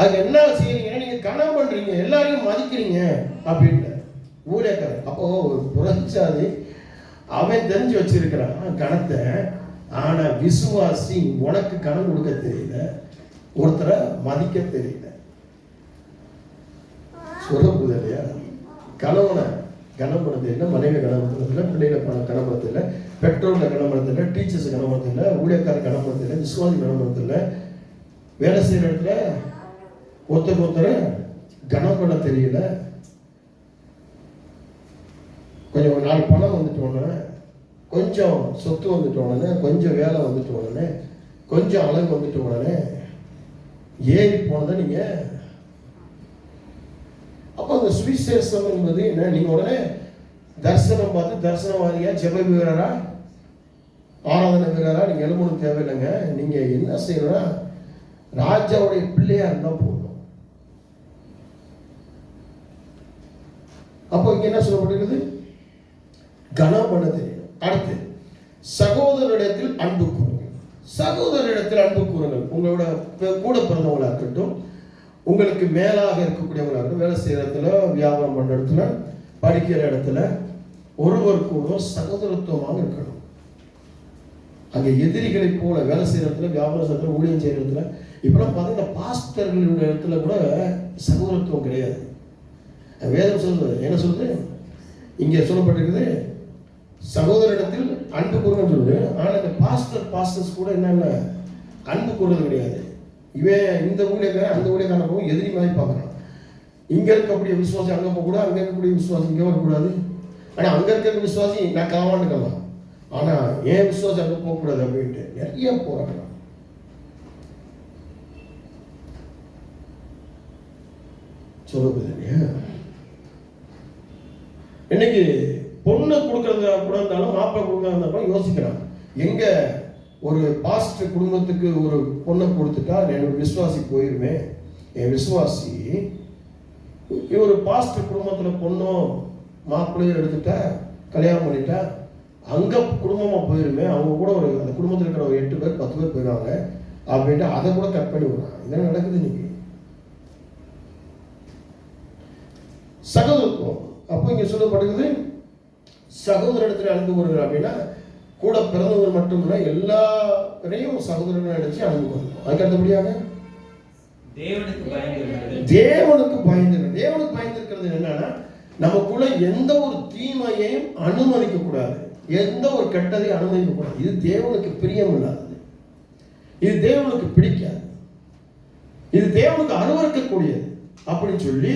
அது என்ன செய்யறீங்கன்னா, நீங்க கணம் பண்றீங்க, எல்லாரையும் மதிக்கிறீங்க அப்படின்னு ஊழியக்காரன். அப்போ ஒரு புரட்சாதி அவன் தெரிஞ்சு வச்சிருக்கிறான் கணத்தை. ஆனா விசுவாசி உனக்கு கணம் கொடுக்க தெரியல, ஒருத்தரை மதிக்க தெரியல. சொல்ல புரியுது இல்லையா? கணவனை கனப்படுத்த தெரியல, மனைவி கனப்படுத்த இல்லை, பிள்ளைகளை கனப்படுத்த இல்லை, பெற்றோர்களை கனப்படுத்த இல்லை, டீச்சர்ஸ் கனப்படுத்த இல்லை, ஊழியக்கார கனப்படுத்த இல்லை, விசுவாசி கனப்படுத்த இல்லை, வேலை செய்கிற இடத்துல ஒருத்தர் கனம் பண்ண தெரியல. கொஞ்சம் ஒரு 4 பணம் வந்துட்டு உடனே, கொஞ்சம் சொத்து வந்துட்டு உடனே, கொஞ்சம் வேலை வந்துட்டு உடனே, கொஞ்சம் அழகு வந்துட்டு உடனே ஏறி போனதை நீங்க. அப்போ அந்த சுவிசேஷம் என்பது என்ன? நீங்க உடனே தரிசனம் பார்த்து தரிசனவாதியா, ஜெப வீரரா, ஆராதனை வீரரா நீங்க எழுமணும் தேவையில்லைங்க. நீங்க என்ன செய்யணும்னா, ராஜாவுடைய பிள்ளையா இருந்தா போதும். அப்போ இங்க என்ன சொல்லப்பட்டிருக்குது? கனம் பண்ண தெரியும். அடுத்து சகோதரரிடத்தில் அன்பு கூறுங்கள். சகோதரரிடத்தில் அன்பு கூறுங்கள். உங்களோட கூட பிறந்தவங்களா இருக்கட்டும், உங்களுக்கு மேலாக இருக்கக்கூடியவங்களா இருக்கட்டும், வேலை செய்யற இடத்துல, வியாபாரம் பண்ற இடத்துல, படிக்கிற இடத்துல ஒருவருக்கு ஒருவர் சகோதரத்துவமாக இருக்கணும். அங்கே எதிரிகளை போல வேலை செய்யற இடத்துல, வியாபாரம் செய்யற இடத்துல, ஊழியம் செய்யற இடத்துல, இப்பெல்லாம் பார்த்தீங்கன்னா பாஸ்டர்களுடைய இடத்துல கூட சகோதரத்துவம் கிடையாது. வேதம் சொல்லுது, என்ன சொல்லுது? இங்கே சொல்லப்பட்டிருக்குது சகோதரிடத்தில் அன்பு கூறுன்னு சொல்லுது. ஆனால் இந்த பாஸ்டர்ஸ் கூட என்னென்ன அன்பு கூறுறது கிடையாது. இவன் இந்த ஊழியக்காரன் அந்த ஊழியக்காரன் போகும் எதிரி மாதிரி பார்க்குறான். இங்கே இருக்கக்கூடிய விசுவாசி அங்கே போகக்கூடாது, அங்கே இருக்கக்கூடிய விசுவாசி இங்கே வரக்கூடாது. ஆனால் அங்கே இருக்கிற விசுவாசி நான் காவாண்டுக்கலாம், ஆனால் ஏன் விசுவாசி அங்கே போகக்கூடாது அப்படின்ட்டு நிறைய போராட்டம். சொல்லுது இல்லையா? இன்னைக்கு பொண்ணு கொடுக்கறதா கூட இருந்தாலும், மாப்பிள்ளை கொடுக்கறதா இருந்தாலும் யோசிக்கிறான். எங்க ஒரு பாஸ்டர் குடும்பத்துக்கு ஒரு பொண்ணை கொடுத்துட்டா என்னோட விசுவாசி போயிருமே, என் விசுவாசி ஒரு பாஸ்டர் குடும்பத்துல பொண்ணும் மாப்பிள்ளையும் எடுத்துட்டா, கல்யாணம் பண்ணிட்டா, அங்க குடும்பமா போயிருமே, அவங்க கூட ஒரு அந்த குடும்பத்தில் இருக்கிற ஒரு 8 பேர் 10 பேர் போயிடுவாங்க அப்படின்ட்டு அதை கூட கட் பண்ணி விடுறாங்க. இதெல்லாம் நடக்குது இன்னைக்கு. சகோதரத்துவம். அப்போ இங்க சொல்லப்படுகிறது சகோதரத்தில் அன்பு கூறுங்கள் அப்படின்னா, கூட பிறந்தவர் மட்டும் இல்லை, எல்லாரையும் சகோதரர்கள் நினைச்சு அன்பு கூறணும். அதுக்கு அடுத்தபடியாக தேவனுக்கு பயந்து. தேவனுக்கு பயந்திருக்கிறது என்னன்னா, நமக்குள்ள எந்த ஒரு தீமையையும் அனுமதிக்க கூடாது, எந்த ஒரு கெட்டதையும் அனுமதிக்க கூடாது. இது தேவனுக்கு பிரியம் இல்லாதது, இது தேவனுக்கு பிடிக்காது, இது தேவனுக்கு அருவருக்கக்கூடியது அப்படின்னு சொல்லி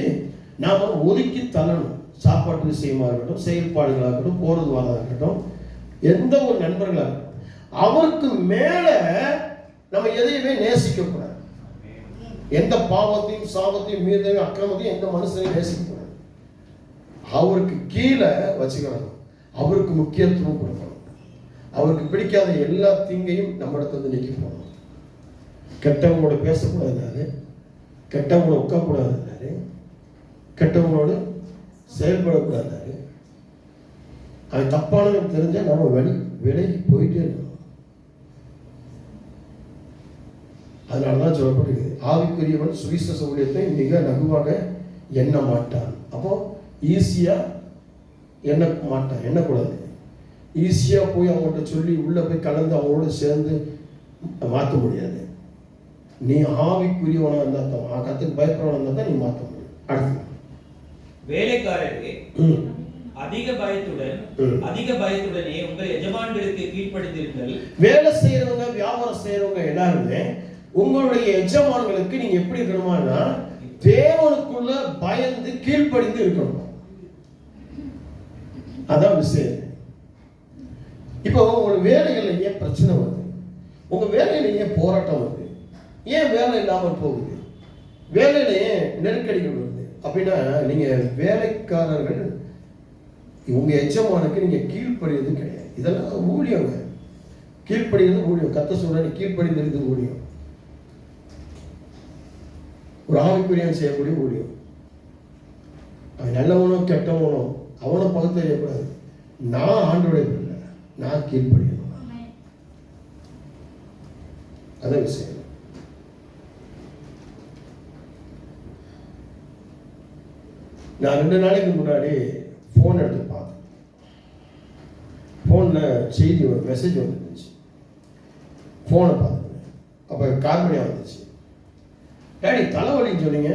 நாம ஒதுக்கி தள்ளணும். சாப்பாட்டு விஷயமா இருக்கட்டும், செயல்பாடுகளாக இருக்கட்டும், போறது வாரதாக இருக்கட்டும், எந்த ஒரு நண்பர்களாக இருக்கட்டும், அவருக்கு மேல நம்ம எதையுமே நேசிக்க கூடாது. எந்த பாவத்தையும் சாபத்தையும் மீதையும் அக்கிரமத்தையும் எந்த மனுஷனையும் நேசிக்க கூடாது. அவருக்கு கீழே வச்சுக்கணும், அவருக்கு முக்கியத்துவம் கொடுக்கணும், அவருக்கு பிடிக்காத எல்லா தீங்கையும் நம்ம இடத்துல நீக்கி போகணும். கெட்டவங்களோட பேசக்கூடாது, கெட்டவங்களோட உட்கக்கூடாது, கெட்டவங்களோடு செயல்படக்கூடாது. அது தப்பானது தெரிஞ்சா நம்ம விலகி போயிட்டே இருக்கணும். அதனாலதான் சொல்லப்பட்டிருக்கு, ஆவிக்குரியவன் சுவிசேஷ ஊழியத்தை மிக லகுவாக எண்ண மாட்டான். அப்போ ஈஸியா எண்ணக்கூடாது. ஈஸியா போய் அவங்கள்ட்ட சொல்லி உள்ள போய் கலந்து அவங்களோட சேர்ந்து மாற்ற முடியாது. நீ ஆவிக்குரியவனா இருந்தா தான், கத்துக்கு பயப்படுறவனா இருந்தா தான் நீ மாற்ற முடியும். அடுத்து வேலைக்காரரே, அதிக பயத்துடனே உங்கள் எஜமான்களுக்கு கீழ்ப்படிந்திருங்கள். வேலை செய்யறவங்க, வியாபாரம் செய்யறவங்க எல்லாருமே உங்களுடைய எஜமான்களுக்கு நீங்க எப்படி இருக்கணும்னா, தேவனுக்குள்ள பயந்து கீழ்ப்படிந்து இருக்கணும். அதான் விஷயம். இப்போ உங்க வேலைகள்ல ஏன் பிரச்சனை வருது, உங்க வேலையில ஏன் போராட்டம் வருது, ஏன் வேலை இல்லாமல் போகுது, வேலையில ஏன் நெருக்கடிகள் வருது அப்படின்னா, நீங்க வேலைக்காரர்கள் உங்க எஜமானுக்கு நீங்க கீழ்ப்படியது கிடையாது. இதெல்லாம் ஊழியங்க. கீழ்ப்படிகிறது ஊழியம். கர்த்தர் சொல்ற நீ கீழ்ப்படிந்திருக்கிறது ஊழியம். ஒரு ஆவிக்குரியன் செய்யக்கூடிய ஊழியம். அவன் நல்லவனோ கெட்டவனோ அவனை பகுத்தறியக்கூடாது. நான் ஆண்டோடைய பிள்ளை, நான் கீழ்ப்படியணும். அதான் விஷயம். நான் 2 நாளைக்கு முன்னாடி ஃபோன் எடுத்து பார்த்தேன். ஃபோனில் செய்தி ஒரு மெசேஜ் வந்துருந்துச்சு. ஃபோனை பார்த்தேன். அப்போ கார்பனியாக வந்துச்சு. டேடி தலைவலின்னு சொன்னீங்க,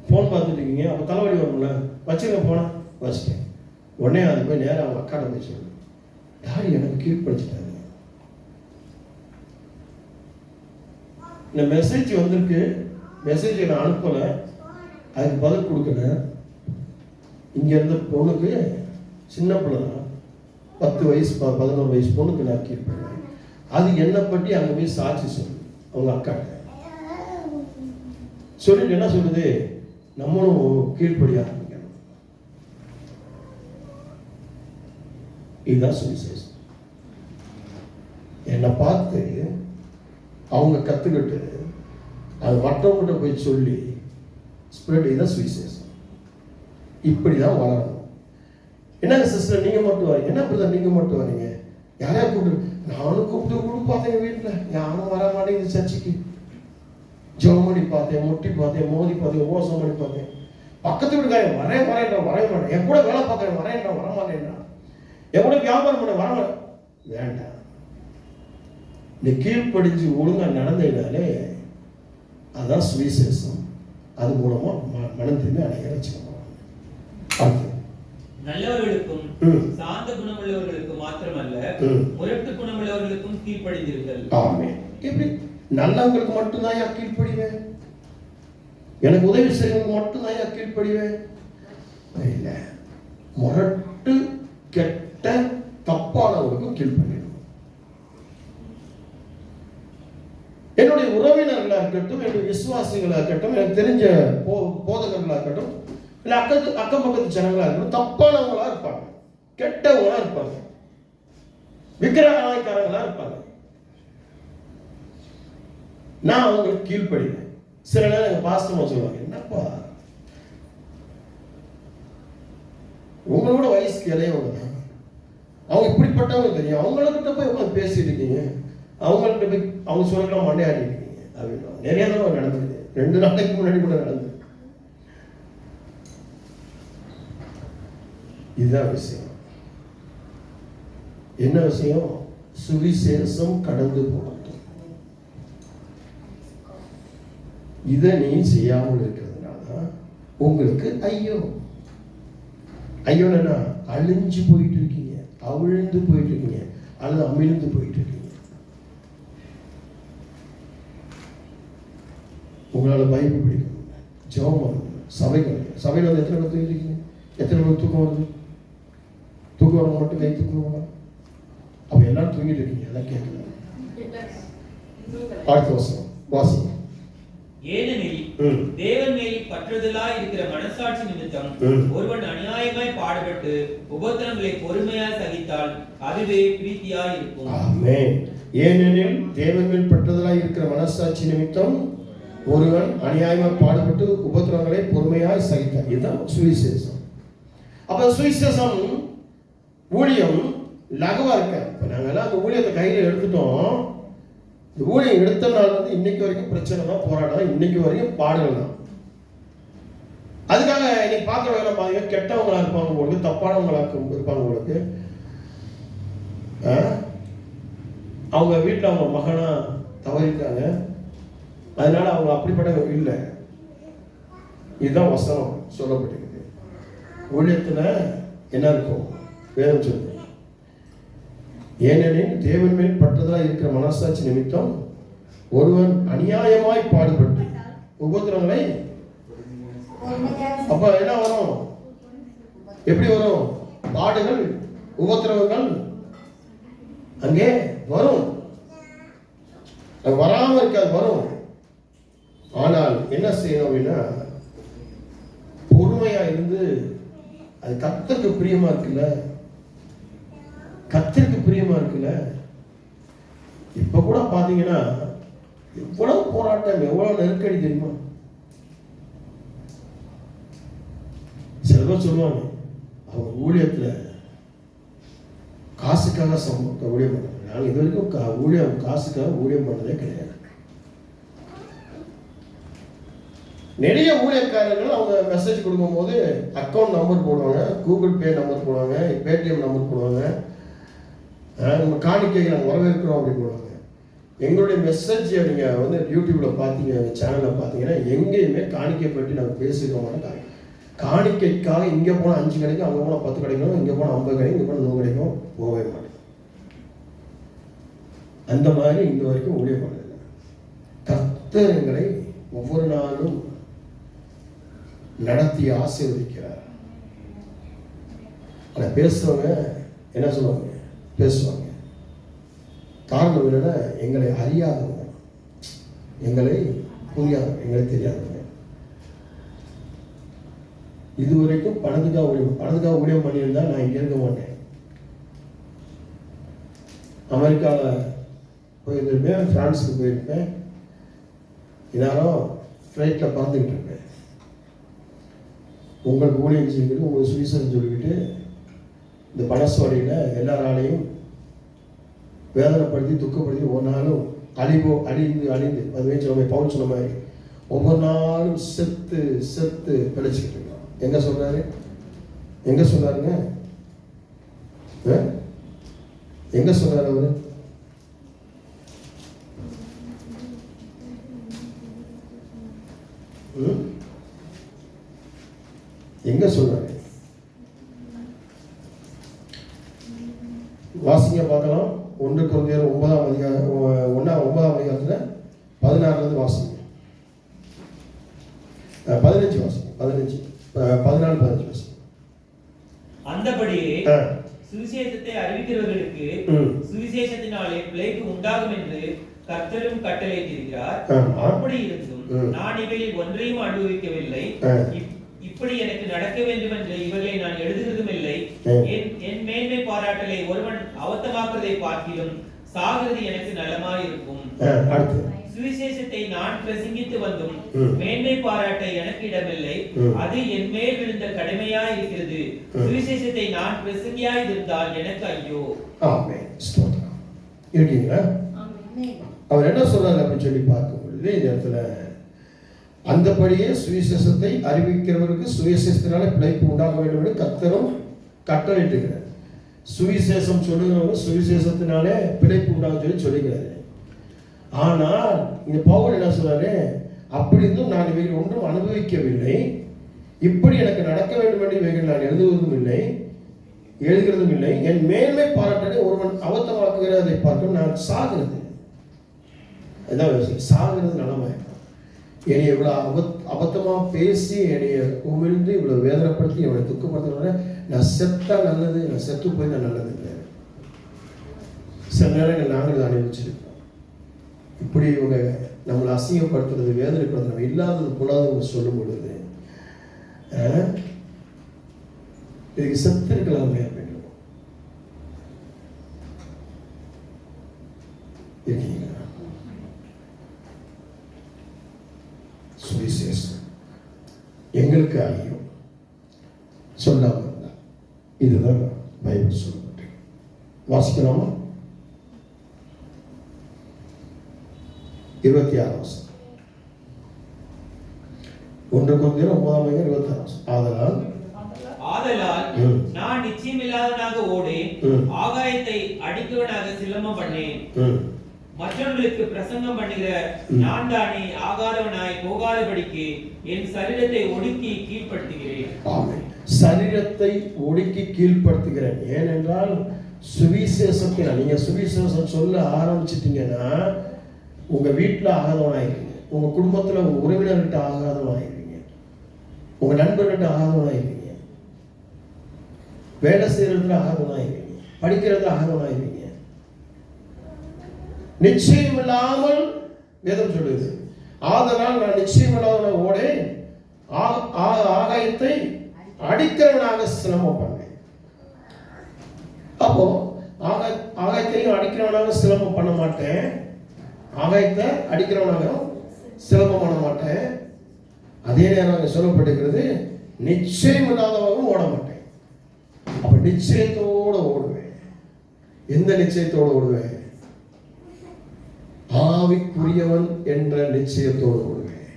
ஃபோன் பார்த்துட்டு இருக்கீங்க, அப்போ தலைவலி வரும்ல, வச்சுருங்க ஃபோனை. வச்சுட்டேன். உடனே அது போய் நேராக அவங்க அக்காட்ட போய் சொல்லு, டாடி எனக்கு கீழ்ப்படிச்சிட்டாரு. இந்த மெசேஜ் வந்திருக்கு, மெசேஜை நான் அனுப்பலை, அதுக்கு பதில் கொடுக்கல. இங்கே இருந்த பொண்ணுக்கு சின்ன பிள்ளை தான், 10 வயசு 11 வயசு பொண்ணுக்கு நான் கீழ்ப்படினேன். அது என்னை பற்றி அங்கே போய் சாட்சி சொல்லு அவங்க அக்காட்ட. சொல்லிட்டு என்ன சொல்லுது, நம்மளும் கீழ்ப்படிய ஆரம்பிக்கணும். இதுதான் சுவிசேஷம். என்னை பார்த்து அவங்க கற்றுக்கிட்டு அது மற்றவங்ககிட்ட போய் சொல்லி ஸ்பிரிட். இதுதான் சுவிசேஷம். இப்படி தான் வளரணும். என்னங்க சிஸ்டர் நீங்கள் மட்டும் வரீங்க, என்ன பிரதர் நீங்கள் மட்டும் வரீங்க, யாரையா கூப்பிட்டு? நானும் கூப்பிட்டு பார்த்தேன் வீட்டில், யாரும் வர மாட்டேங்குது சர்ச்சைக்கு. ஜெபம் பண்ணி பார்த்தேன், முட்டி பார்த்தேன், மோதி பார்த்தேன், உபவாசம் பண்ணி பார்த்தேன். பக்கத்து வீட்டுக்காரன் வரேன்றா வரைய மாட்டேன், என் கூட வேலை பார்க்குறேன் வரேன்றா வரமாட்டேன்றா, என் கூட வியாபாரம் பண்ண வர வேண்டாம். இந்த கீழ்ப்படிஞ்சு ஒழுங்கா நடந்ததுனாலே அதுதான் சுவிசேஷம். அது மூலமா மனம் திரும்பி அடைய வச்சுக்கணும். நல்லவர்களுக்கும் சாந்த குணமுள்ளவர்களுக்கும் மாத்திரமல்ல, முரட்டு குணமுள்ளவர்களுக்கும் கீழ்ப்படிந்தீர்கள். ஆமென். எப்படி நல்லவங்களுக்கு மட்டும்தான் கீழ்ப்படிவேன், எனக்கு உதவி செய்யறவங்களுக்கு மட்டும்தான் கீழ்ப்படிவேன் இல்ல, முரட்டு கெட்ட தப்பானவர்களுக்கும் கீழ்ப்படிவேன். என்னுடைய உறவினர்களாக இருக்கட்டும், என்னுடைய விசுவாசிகளாக இருக்கட்டும், எனக்கு தெரிஞ்ச போதகர்களாக இருக்கட்டும், இல்லை அக்கம் பக்கத்து ஜனங்களாக இருக்கட்டும், தப்பானவங்களா இருப்பாங்க, கெட்டவங்களா இருப்பாங்க, விக்கிரகாரங்களா இருப்பாங்க. நான் அவங்களுக்கு கீழ்ப்படிவேன். சில நேரம் எங்க பாஸ்டர்மா சொல்லுவாங்க, என்னப்பா உங்களோட வயசுக்கு இளையவங்க தான், அவங்க இப்படிப்பட்டவங்க தெரியும், அவங்கள்கிட்ட போய் உட்காந்து பேசிட்டு இருக்கீங்க, அவங்கள்ட்ட போய் அவங்க சொல்லலாம் மண்டையாடி இருக்கீங்க அப்படின்னு. நிறைய தடவை நடந்தது. 2 நாளைக்கு முன்னாடி கூட நடந்தது. இதுதான் விஷயம். என்ன விஷயம்? சுவிசேஷம் கடந்து போகட்டும். இதை நீ செய்யாமல் இருக்கிறதுனால உங்களுக்கு ஐயோ. ஐயோன்னா அழிஞ்சு போயிட்டு இருக்கீங்க, அவிழ்ந்து போயிட்டு இருக்கீங்க, அல்லது அமிழ்ந்து போயிட்டு இருக்கீங்க. உங்களால் பைபிள் படிக்கணும், ஜெபம் பண்ணணும், சபையில் வந்து எத்தனை பேர் தூங்கிருக்கீங்க? எத்தனை பேர் தூக்கம் வருது? தூக்கம் வர மட்டும் கை தூக்கணுமா? அப்ப எல்லாரும் தூங்கிட்டு இருக்கீங்க, அதான் கேட்கல. அடுத்த வருஷம் வாசிங்க. ஏனெனில் தேவன் மேல் பற்றுதலாய் இருக்கிற மனசாட்சி நிமித்தம் ஒருவன் அநியாயமாய் பாடுபட்டு உபத்திரங்களை பொறுமையாய் சகித்தால் அதுவே பிரீத்தியாய் இருக்கும். ஆமென். ஏனெனில் தேவன் மேல் பற்றுதலாய் இருக்கிற மனசாட்சி நிமித்தம் ஒருவன் அநியாயமாய் பாடுபட்டு உபத்திரங்களை பொறுமையாய் சகித்தார். இதுதான் சுவிசேஷம். அப்ப சுவிசேஷம் ஊழியம் லகுவா இருக்க. இப்ப நாங்க எல்லாம் அந்த ஊழியத்தை கையில எடுத்துட்டோம். இந்த ஊழியம் எடுத்தனால வந்து இன்னைக்கு வரைக்கும் பிரச்சனை தான், போராட்டம், இன்னைக்கு வரைக்கும் பாடுகள் தான். அதுக்காக இன்னைக்கு பார்க்குறவங்க பாருங்க, கெட்டவங்களா இருப்பாங்க உங்களுக்கு, தப்பானவங்களா இருப்பாங்க உங்களுக்கு. அவங்க வீட்டில் அவங்க மகனா தவறிட்டாங்க, அதனால அவங்க அப்படிப்பட்ட இல்லை. இதுதான் வசனம் சொல்லப்பட்டிருக்கு. ஊழியத்தில் என்ன இருக்கும்? வேதம் சொல்லுங்க. ஏனெனில் தேவன் மேல் பற்றுதலாய் இருக்கிற மனசாட்சி நிமித்தம் ஒருவன் அநியாயமாய் பாடுபட்டு உபத்திரங்களை. அப்ப என்ன வரும்? எப்படி வரும்? பாடுகள், உபத்திரவங்கள் அங்கே வரும். அது வராம இருக்காது, வரும். ஆனால் என்ன செய்யணும் அப்படின்னா, பொறுமையா இருந்து, அது கர்த்தருக்கு பிரியமா இருக்குல்ல, கர்த்தருக்கு பிரியமா இருக்குல்ல. இப்ப கூட பாத்தீங்கன்னா எவ்வளவு போராட்டம், எவ்வளவு நெருக்கடி தெரியுமா? சில பேர் சொல்லுவாங்க அவங்க ஊழியத்துல காசுக்காக ஊழியம் பண்ணாங்க. நாங்கள் இது வரைக்கும் ஊழியம் காசுக்காக ஊழியம் பண்ணதே கிடையாது. நிறைய ஊழியக்காரர்கள் அவங்க மெசேஜ் கொடுக்கும்போது அக்கௌண்ட் நம்பர் போடுவாங்க, கூகுள் பே நம்பர் போடுவாங்க, பேடிஎம் நம்பர் போடுவாங்க, நம்ம காணிக்கை நாங்கள் வரவேற்கிறோம் அப்படின்னு போடுவாங்க. எங்களுடைய மெசேஜை நீங்கள் வந்து யூடியூப்பில் பார்த்தீங்க, சேனலில் பார்த்தீங்கன்னா எங்கேயுமே காணிக்கை பற்றி நாங்கள் பேசிக்கிறோம். காணிக்கைக்காக இங்கே போனால் 5 கிடைக்கும், அங்கே போனால் 10 கிடைக்கும், இங்கே போனால் 50 கிடைக்கும், இங்கே போனால் 100 கிடைக்கும், போகவே மாட்டேன். அந்த மாதிரி இந்த வரைக்கும் ஊழியம் பண்ணல. கர்த்தர் எங்களை ஒவ்வொரு நாளும் நடத்தி ஆசீர்வதிக்கிறார். ஆனால் பேசுறவங்க என்ன சொல்லுவாங்க? பேசுவாங்க. காரணம் என்னன்னா, எங்களை அறியாதவங்க, எங்களை புரியாதவங்க, எங்களை தெரியாதவங்க. இதுவரைக்கும் பணத்துக்காக ஊழியம் பண்ணியிருந்தா நான் இங்கே இருக்க மாட்டேன். அமெரிக்காவில் போயிருந்திருப்பேன், பிரான்ஸுக்கு போயிருப்பேன், இந்நேரம் ஃப்ளைட்டில் பறந்துக்கிட்டு இருப்பேன். உங்களுக்கு ஊழியம் செஞ்சுக்கிட்டு, உங்களுக்கு சுவிசேஷம் சொல்லிக்கிட்டு, இந்த பணஸ்வாடியில் எல்லாராலையும் வேதனைப்படுத்தி துக்கப்படுத்தி ஒரு நாளும் அழிந்து அதுவே சொன்ன பவுல் சொன்ன மாதிரி ஒவ்வொரு நாளும் செத்து பிழைச்சிக்கிட்டு இருக்கோம். எங்க சொல்றாருங்க? எங்க சொன்னாரு அவரு? எங்க சொல்றாரு? வாசிங்க பார்க்கலாம். 1 கொரிந்தியர் 9ஆம் அதிகாரத்துல 16 வாசிங்க. 15 வாசிங்க. 14-15 வாசிங்க. அந்தபடியே சுவிசேஷத்தை அறிவிக்கிறவர்களுக்கு சுவிசேஷத்தினாலே பிழைப்பு உண்டாகும் என்று கர்த்தரும் கட்டளையிட்டிருக்கிறார். அப்படி இருந்தும் நான் இவைகளில் ஒன்றையும் அனுபவிக்கவில்லை. இப்படி எனக்கு நடக்க வேண்டும் என்று இவர்களை நான் எழுதுகிறதும் இல்லை. என் மேன்மை பாராட்டலை ஒருவன் அவத்தமாக்குவதை பார்க்கிலும் சாகிறது எனக்கு நலமாயிருக்கும். சுவிசேஷத்தை நான் பிரசங்கித்து வந்தும் மேன்மை பாராட்ட எனக்கு இடமில்லை. அது என் மேல் விழுந்த கடமையா இருக்கிறது. சுவிசேஷத்தை நான் பிரசங்கியாய் இருந்தால் எனக்கு ஐயோ. இருக்கீங்களா? அவர் என்ன சொல்றாரு அப்படின்னு சொல்லி பார்க்கும் பொழுது இந்த இடத்துல அந்தபடியே சுவிசேஷத்தை அறிவிக்கிறவருக்கு சுவிசேஷத்தினாலே பிழைப்பு உண்டாக வேண்டும் என்று கர்த்தரும் கட்டளையிட்டிருக்கிறார். சுவிசேஷம் சொல்லுகிறவங்க சுவிசேஷத்தினாலே பிழைப்பு உண்டாக சொல்லுகிறாரு. ஆனால் இந்த பவுல் என்ன சொல்றாரு? அப்படி இருந்தும் நான் இவைகள் ஒன்றும் அனுபவிக்கவில்லை. இப்படி எனக்கு நடக்க வேண்டும் என்று இவைகள் நான் எழுதுகிறதும் இல்லை. என் மேன்மை பாராட்டலை ஒருவன் அவத்தமாக்குகிறதை பார்க்க நான் சாகிறது. சாகிறது நலமாயிருக்கும். என்னை இவ்வளவு அபத்தமா பேசி என்னைய உமிழ்ந்து இவ்வளவு வேதனைப்படுத்தி இவனை துக்கப்படுத்துறத நான் செத்தா நல்லது, நான் செத்து போய் நான் நல்லது இல்லை. சில நேரங்கள் நாங்கள் அனுபவிச்சிருக்கோம். இப்படி இவங்க நம்மளை அசிங்கப்படுத்துறது, வேதனைப்படுத்துறது, நம்ம இல்லாதது போலாதவங்க சொல்லும் பொழுது இதுக்கு செத்து இருக்கலாமே அப்படின்னு இருக்கீங்களா? சுவிசேஷம் எங்களுக்கு ஐயோ சொல்லாம இருந்தா இதுதான் பைபிள் சொல்லப்பட்டு. வாசிக்கலாமா? 26 1 கொரிந்தியர் 9:26. ஆதலால் நான் நிச்சயமில்லாதவனாக ஓடேன், ஆகாயத்தை அடிக்கவனாக சிலம்பம் பண்ணேன். மற்றவர்களுக்கு பிரசங்கம் பண்ணுகிற நான் தானே ஆகாதவனாய் போகாதபடிக்கு என் சரீரத்தை ஒடுக்கி கீழ்ப்படுத்துகிறேன். சரீரத்தை ஒடுக்கி கீழ்ப்படுத்துகிறேன். ஏனென்றால் சுவிசேஷத்தினால் நீங்க சுவிசேஷம் சொல்ல ஆரம்பிச்சிட்டீங்கன்னா உங்க வீட்டுல ஆகாதவனாயிருக்கீங்க, உங்க குடும்பத்துல உங்க உறவினர்கிட்ட ஆகாதவனாயிருக்கீங்க, உங்க நண்பர்கிட்ட ஆகாதவனாயிருக்கீங்க, வேலை செய்யறதுல ஆகாதவனாயிருக்கீங்க, படிக்கிறது ஆகாதவனாயிருக்கீங்க. நிச்சயம் இல்லாமல் வேதம் சொல்லுது. ஆதலால் நான் நிச்சயம் இல்லாத ஓடேன், ஆகாயத்தை அடிக்கிறவனாக சிரமம் பண்ணேன். அப்போ ஆகாயத்தையும் அடிக்கிறவனாக சிலம்பம் பண்ண மாட்டேன், ஆகாயத்தை அடிக்கிறவனாக சிலம்பம் பண்ண மாட்டேன். அதே நேரம் அங்கே சொல்லப்பட்டிருக்கிறது, நிச்சயம் இல்லாதவங்க ஓட மாட்டேன். அப்ப நிச்சயத்தோடு ஓடுவேன். எந்த நிச்சயத்தோடு ஓடுவேன்? ஆவிக்குரியவன் என்ற நிச்சயத்தோடு ஓடுவேன்.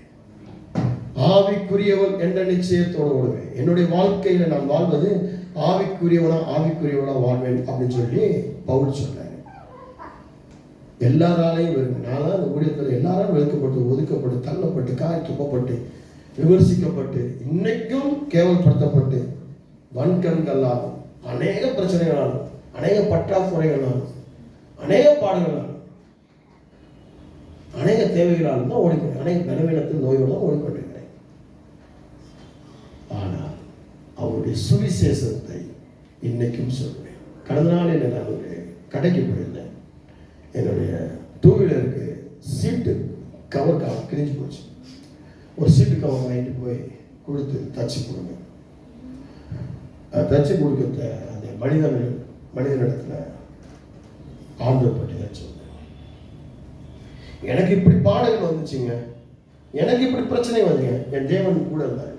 ஆவிக்குரியவன் என்ற நிச்சயத்தோடு ஓடுவேன். என்னுடைய வாழ்க்கையில நான் வாழ்வது ஆவிக்குரியவனா வாழ்வேன் அப்படின்னு சொல்லி பவுல் சொன்னார். எல்லாராலையும் நானும் அந்த ஊழியத்தில் எல்லாரும் வெறுக்கப்பட்டு, ஒதுக்கப்பட்டு, தள்ளப்பட்டு, காய் துப்பப்பட்டு, விமர்சிக்கப்பட்டு, இன்னைக்கும் கேவல்படுத்தப்பட்டு, வன்கண்களாலும், அநேக பிரச்சனைகளாலும், அநேக பற்றாக்குறைகளாலும், அநேக பாடுகளாலும், அநேக தேவைகளாலும் தான் ஓடிக்கொண்டேன். அநேக பலவீனத்தில் நோயோடு தான் ஓடிக்கொண்டிருக்கிறேன். ஆனால் அவருடைய சுவிசேஷத்தை இன்னைக்கும் சொல்லுவேன். கடந்த நாள் என்ன, நான் ஒரு கடைக்கு போயிருந்தேன். என்னுடைய டூ வீலருக்கு சீட்டு கவர் கிழிஞ்சு போச்சு. ஒரு சீட்டு கவர் வாங்கிட்டு போய் கொடுத்து தச்சு கொடுங்க. தச்சு கொடுக்க அந்த மனிதனிடத்தில் ஆண்டவர் பற்றி தான் சொன்னேன். எனக்கு இப்படி பாடங்கள் வந்துச்சுங்க, எனக்கு இப்படி பிரச்சனை வந்துங்க. என் தேவன் கூட இருந்தாங்க.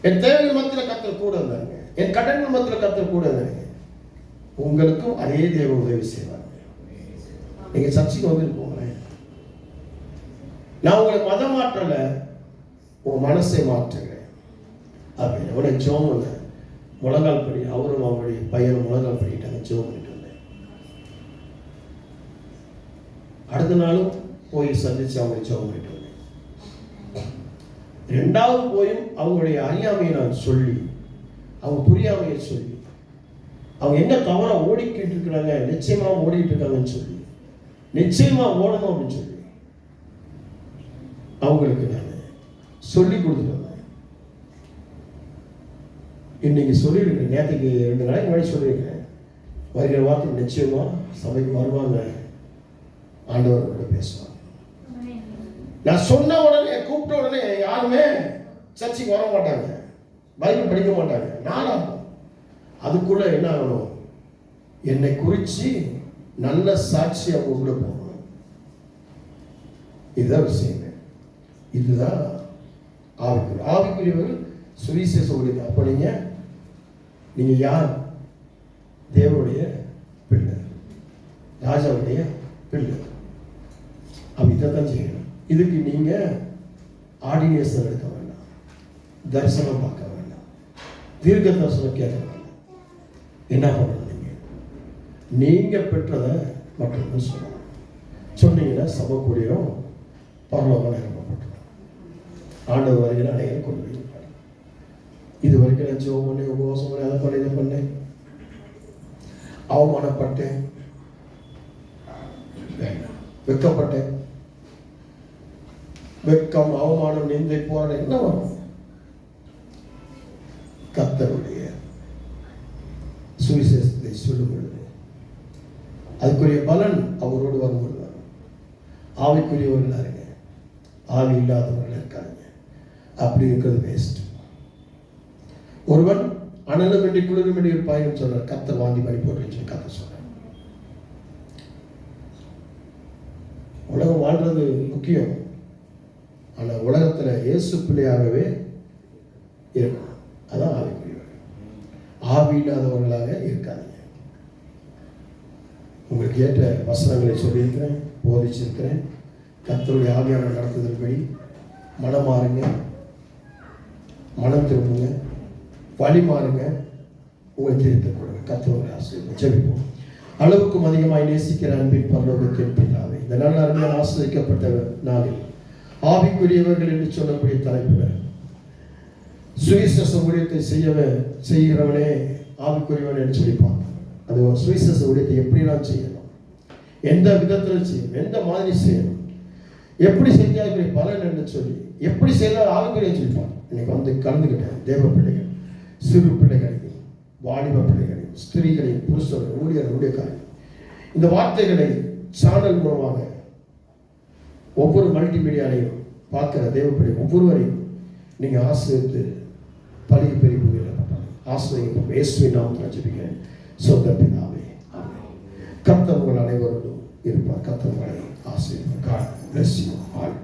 என் தேவைகள் மத்தியில் கர்த்தர் கூட இருந்தாங்க. என் கடன்கள் மத்தியில் கர்த்தர் கூட இருந்தாங்க. உங்களுக்கும் அதே தேவ உதவி செய்வாங்க. நீங்க சர்ச்சைக்கு வந்து போங்களேன். நான் உங்களை மதம் மாற்றல, உன் மனசை மாற்றுகிறேன் அப்படின்னு அவனை ஜோம் பண்ண முழங்கால் படி. அவரும் அவருடைய பையனும் முழங்கால் படிக்கிட்டாங்க. ஜோம் பண்ணிட்டு வந்தேன். அடுத்த நாளும் போய் சந்திச்சு அவங்க ஜோம் பண்ணிட்டு வந்தேன். ரெண்டாவது போயும் அவங்களுடைய அறியாமையை நான் சொல்லி, அவங்க புரியாமையை சொல்லி, அவங்க என்ன தவறா ஓடிக்கிட்டு இருக்கிறாங்க, நிச்சயமா ஓடிட்டு இருக்காங்கன்னு சொல்லி, நிச்சயமா ஓடணும் அப்படின்னு சொல்லி அவங்களுக்கு நான் சொல்லி கொடுத்துட்டு வந்தேன். இன்னைக்கு சொல்லியிருக்கேன். நேற்றுக்கு 2 நாளைக்கு முன்னாடி சொல்லியிருக்கேன். வருகிற வாரத்தில் நிச்சயமா சபைக்கு வருவாங்க, ஆண்டவரோட பேசுவாங்க. நான் சொன்ன உடனே, கூப்பிட்ட உடனே யாருமே சர்ச்சைக்கு வர மாட்டாங்க, பைபிள் படிக்க மாட்டாங்க. நாளாகும். அதுக்குள்ள என்ன ஆகணும்? என்னை குறித்து நல்ல சாட்சி அவங்க கூட போகணும். இதுதான் விஷயம். இதுதான் ஆவிக்குரிய. ஆவிக்குரியவர்கள் சுவிசேஷ ஊழியர்கள். அப்போ நீங்க யார்? தேவனுடைய பிள்ளை, ராஜாவுடைய பிள்ளை. அப்ப இதைத்தான் செய்யணும். இதுக்கு நீங்க ஆர்டினேஷன் எடுக்க வேண்டாம், தரிசனம் பார்க்க வேண்டாம், தீர்க்க தரிசனம் கேட்க வேண்டாம். என்ன பண்ணுறீங்க? நீங்க பெற்றதை மற்றவங்க சொல்லணும். சொன்னீங்கன்னா சபை கூடியும் பரலோகம் நிரப்பப்பட்டோம். ஆண்டவர் வருகிற அனைவரும் கொண்டு போயிருப்பார். இது வரைக்கும் நான் ஜெபம் பண்ணி, உபவாசம் பண்ணி, அதை பண்ணி, இதை பண்ணேன், அவமானப்பட்டேன், வெக்கப்பட்டேன். வெக்கம், அவமானம், நிந்தை, போராட்டம் என்ன வரும்? கர்த்தருடைய சுவிசேஷத்தை சொல்லும் பொழுது அதுக்குரிய பலன் அவரோடு வரும்பொழுது வரும். ஆவிக்குரியவர்களாக இருங்க, ஆவி இல்லாதவர்கள் இருக்காங்க. அப்படி இருக்கிறது வேஸ்ட். ஒருவன் அனலும் வேண்டி குளிரும் வேண்டி இருப்பாயின்னு சொல்றார். கர்த்தர் வாங்கி பண்ணி போட்டு கர்த்தர் சொல்றார். உலகம் வாழ்றது முக்கியம். ஆனா உலகத்துல இயேசு பிள்ளையாகவே இருக்கணும். அதான் ஆவிக்குரியவர்கள். ஆவி இல்லாதவர்களாக இருக்காதீங்க. உங்களுக்கு ஏற்ற வசனங்களை சொல்லியிருக்கிறேன், போதிச்சிருக்கிறேன். கர்த்தருடைய ஆவியான நடத்துதல்படி மனம் மாறுங்க, மனம் திரும்புங்க, வழி மாறுங்க, உங்களை திருத்திக் கொடுங்க. கர்த்தருடைய ஆசீர்வாதம். ஜெபிப்போம். அளவுக்கும் அதிகமாய் நேசிக்கிற அன்பின் பரலோகத்தின் பிதாவே, இந்த நல்ல அருமையான ஆசீர்வதிக்கப்பட்ட நாளில் ஆவிக்குரியவர்கள் என்று சொல்லக்கூடிய தலைப்பில் சுவிசேஷ ஊழியத்தை செய்கிறவனே ஆவிக்குரியவன் என்று சொல்லிப்பாங்க. அது சுவிசேஷ ஊழியத்தை எப்படிலாம் செய்யணும், எந்த விதத்தில் செய்யணும், எந்த மாதிரி செய்யணும், எப்படி செஞ்சால் பலன் என்று சொல்லி, எப்படி செய்தால் ஆவிக்குரிய சொல்லிப்பாங்க. இன்னைக்கு வந்து கலந்துக்கிட்டேன். தேவ பிள்ளைகள், சிறு பிள்ளைகளையும், வாலிப பிள்ளைகளையும், ஸ்திரீகளையும், புருஷர்கள், ஊழியக்காரர்கள், இந்த வார்த்தைகளை சேனல் மூலமாக ஒவ்வொரு மல்டிமீடியாலையும் பார்க்கிற தேவ பிள்ளைகள் ஒவ்வொருவரையும் நீங்கள் ஆசிரியத்து பழகி பெரிய ஆசிரியர் இயேசுவின் நாமத்தில் ஜெபிக்கிறேன். சொந்த பிதாவே. கர்த்தர் உங்கள் அனைவரோடும் இருப்பார். கர்த்தர் உங்களை ஆசீர்வதிப்பார். God bless you all.